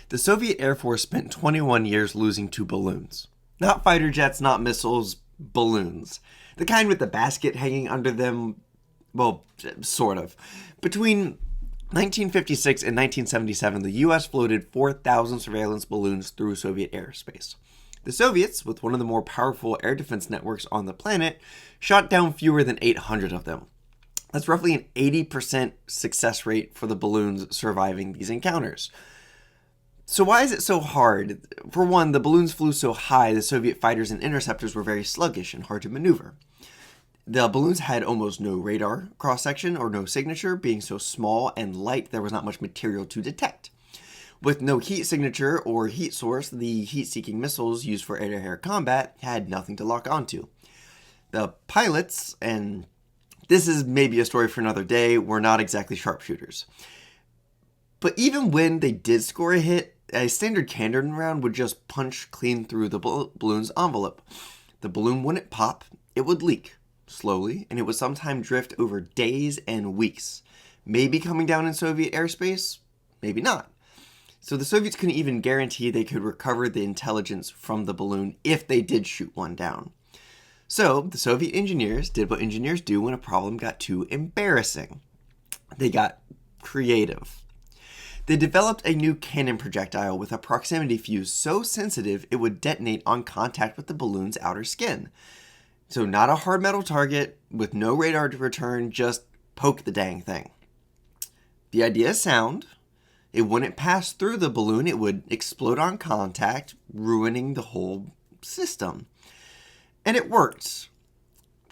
The Soviet Air Force spent 21 years losing to balloons. Not fighter jets, not missiles, balloons. The kind with the basket hanging under them, well, sort of. Between 1956 and 1977, the US floated 4,000 surveillance balloons through Soviet airspace. The Soviets, with one of the more powerful air defense networks on the planet, shot down fewer than 800 of them. That's roughly an 80% success rate for the balloons surviving these encounters. So why is it so hard? For one, the balloons flew so high, the Soviet fighters and interceptors were very sluggish and hard to maneuver. The balloons had almost no radar cross-section or no signature, being so small and light there was not much material to detect. With no heat signature or heat source, the heat-seeking missiles used for air-to-air combat had nothing to lock onto. The pilots, and this is maybe a story for another day, were not exactly sharpshooters. But even when they did score a hit, a standard cannon round would just punch clean through the balloon's envelope. The balloon wouldn't pop, it would leak slowly, and it would sometimes drift over days and weeks. Maybe coming down in Soviet airspace, maybe not. So the Soviets couldn't even guarantee they could recover the intelligence from the balloon if they did shoot one down. So the Soviet engineers did what engineers do when a problem got too embarrassing. They got creative. They developed a new cannon projectile with a proximity fuse so sensitive it would detonate on contact with the balloon's outer skin. So not a hard metal target with no radar to return, just poke the dang thing. The idea is sound. It wouldn't pass through the balloon, it would explode on contact, ruining the whole system. And it worked.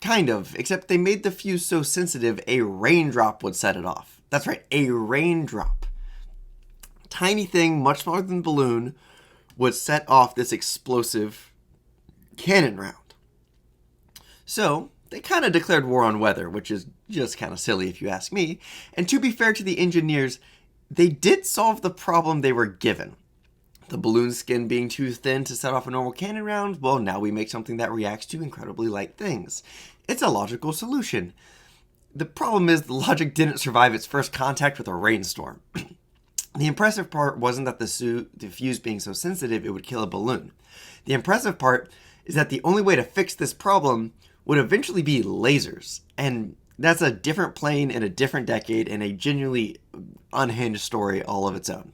Kind of, except they made the fuse so sensitive a raindrop would set it off. That's right, a raindrop. Tiny thing, much smaller than the balloon, would set off this explosive cannon round. So, they kind of declared war on weather, which is just kind of silly if you ask me. And to be fair to the engineers, they did solve the problem they were given. The balloon skin being too thin to set off a normal cannon round, well, now we make something that reacts to incredibly light things. It's a logical solution. The problem is the logic didn't survive its first contact with a rainstorm. The impressive part wasn't that the fuse being so sensitive it would kill a balloon. The impressive part is that the only way to fix this problem would eventually be lasers. And that's a different plane in a different decade and a genuinely unhinged story all of its own.